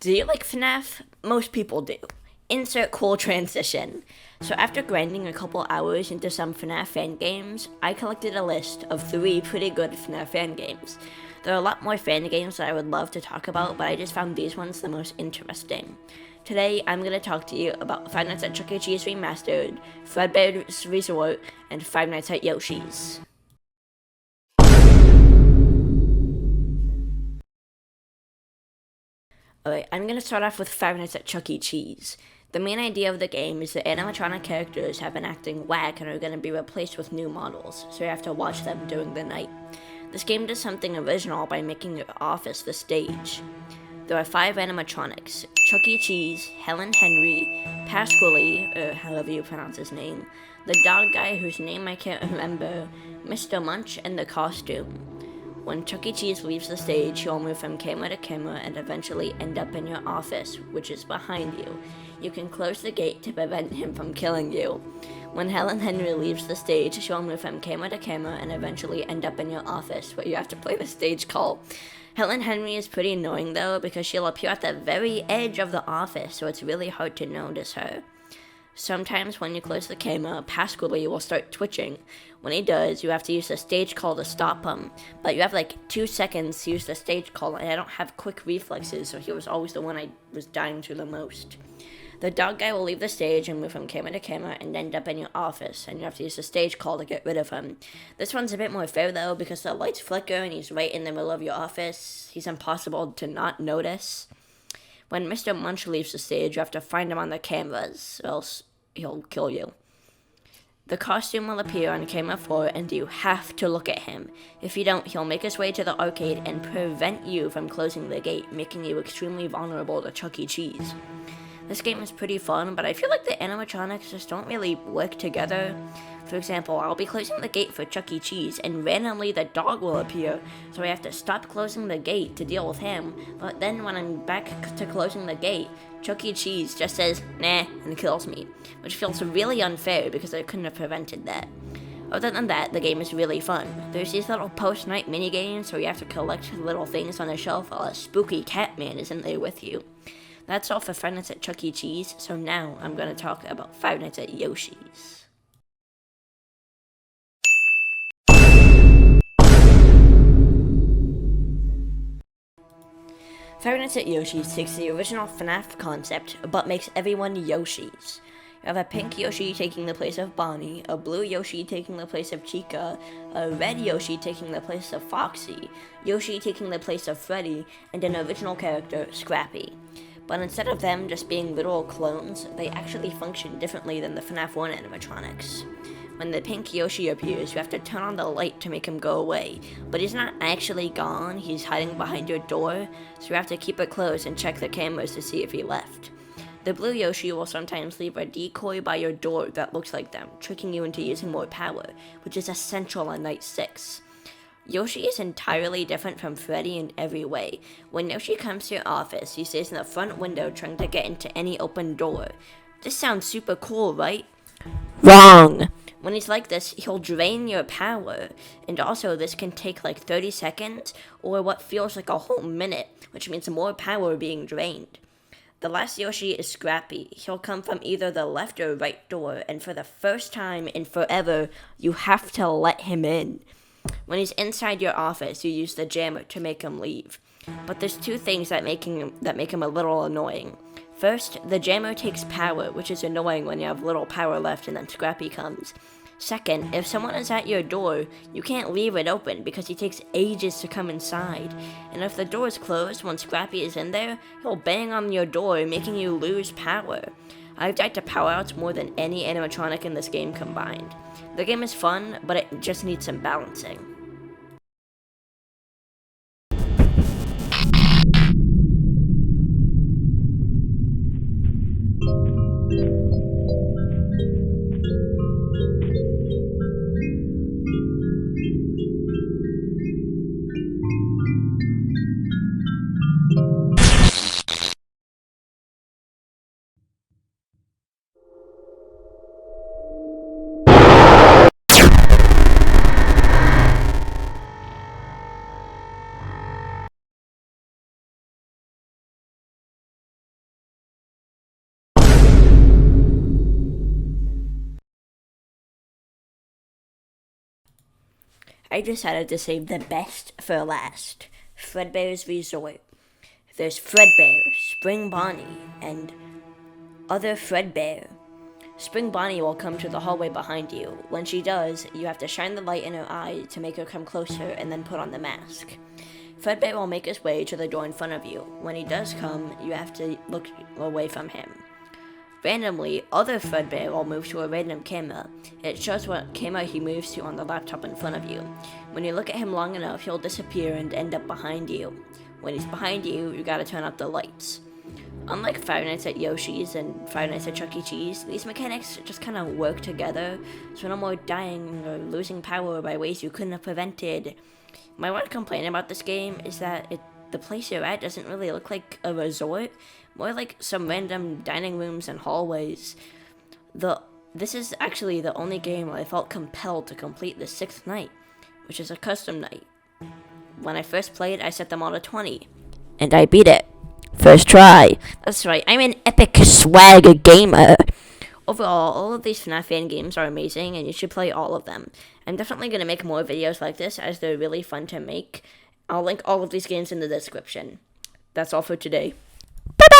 Do you like Fnaf? Most people do. Insert cool transition. So after grinding a couple hours into some Fnaf fan games, I collected a list of 3 pretty good Fnaf fan games. There are a lot more fan games that I would love to talk about, but I just found these ones the most interesting. Today, I'm going to talk to you about Five Nights at Chuck E. Cheese Remastered, Fredbear's Resort, and Five Nights at Yoshi's. Alright, I'm going to start off with Five Nights at Chuck E. Cheese. The main idea of the game is that animatronic characters have been acting whack and are going to be replaced with new models, so you have to watch them during the night. This game does something original by making your office the stage. There are 5 animatronics: Chuck E. Cheese, Helen Henry, Pasquale, or however you pronounce his name, the dog guy whose name I can't remember, Mr. Munch, and the costume. When Chuck E. Cheese leaves the stage, you'll move from camera to camera and eventually end up in your office, which is behind you. You can close the gate to prevent him from killing you. When Helen Henry leaves the stage, she'll move from camera to camera and eventually end up in your office, where you have to play the stage call. Helen Henry is pretty annoying though, because she'll appear at the very edge of the office, so it's really hard to notice her. Sometimes when you close the camera, Pasquale will start twitching. When he does, you have to use the stage call to stop him. But you have like 2 seconds to use the stage call, and I don't have quick reflexes, so he was always the one I was dying to the most. The dog guy will leave the stage and move from camera to camera and end up in your office, and you have to use the stage call to get rid of him. This one's a bit more fair though, because the lights flicker and he's right in the middle of your office. He's impossible to not notice. When Mr. Munch leaves the stage, you have to find him on the cameras, or else he'll kill you. The costume will appear on camera 4, and you have to look at him. If you don't, he'll make his way to the arcade and prevent you from closing the gate, making you extremely vulnerable to Chuck E. Cheese. This game is pretty fun, but I feel like the animatronics just don't really work together. For example, I'll be closing the gate for Chuck E. Cheese, and randomly the dog will appear, so I have to stop closing the gate to deal with him, but then when I'm back to closing the gate, Chuck E. Cheese just says, nah, and kills me, which feels really unfair because I couldn't have prevented that. Other than that, the game is really fun. There's these little post-night mini-games where you have to collect little things on a shelf while a spooky cat man is in there with you. That's all for Five Nights at Chuck E. Cheese, so now I'm going to talk about Five Nights at Yoshi's. Five Nights at Yoshi's takes the original Fnaf concept, but makes everyone Yoshis. You have a pink Yoshi taking the place of Bonnie, a blue Yoshi taking the place of Chica, a red Yoshi taking the place of Foxy, Yoshi taking the place of Freddy, and an original character, Scrappy. But instead of them just being literal clones, they actually function differently than the FNAF 1 animatronics. When the pink Yoshi appears, you have to turn on the light to make him go away, but he's not actually gone, he's hiding behind your door, so you have to keep it closed and check the cameras to see if he left. The blue Yoshi will sometimes leave a decoy by your door that looks like them, tricking you into using more power, which is essential on night 6. Yoshi is entirely different from Freddy in every way. When Yoshi comes to your office, he stays in the front window trying to get into any open door. This sounds super cool, right? Wrong! When he's like this, he'll drain your power, and also this can take like 30 seconds, or what feels like a whole minute, which means more power being drained. The last Yoshi is Scrappy. He'll come from either the left or right door, and for the first time in forever, you have to let him in. When he's inside your office, you use the jammer to make him leave. But there's 2 things that make him a little annoying. First, the jammer takes power, which is annoying when you have little power left and then Scrappy comes. Second, if someone is at your door, you can't leave it open because he takes ages to come inside. And if the door is closed when Scrappy is in there, he'll bang on your door, making you lose power. I've died to power outs more than any animatronic in this game combined. The game is fun, but it just needs some balancing. I decided to save the best for last. Fredbear's Resort. There's Fredbear, Spring Bonnie, and other Fredbear. Spring Bonnie will come to the hallway behind you. When she does, you have to shine the light in her eye to make her come closer and then put on the mask. Fredbear will make his way to the door in front of you. When he does come, you have to look away from him. Randomly, other Fredbear will move to a random camera. It shows what camera he moves to on the laptop in front of you. When you look at him long enough, he'll disappear and end up behind you. When he's behind you, you gotta turn up the lights. Unlike Five Nights at Yoshi's and Five Nights at Chuck E. Cheese, these mechanics just kind of work together, so no more dying or losing power by ways you couldn't have prevented. My one complaint about this game is that the place you're at doesn't really look like a resort, more like some random dining rooms and hallways. This is actually the only game where I felt compelled to complete the 6th night, which is a custom night. When I first played, I set them all to 20, and I beat it. First try. That's right, I'm an epic swag gamer. Overall, all of these FNAF fan games are amazing, and you should play all of them. I'm definitely going to make more videos like this, as they're really fun to make. I'll link all of these games in the description. That's all for today. Bye-bye!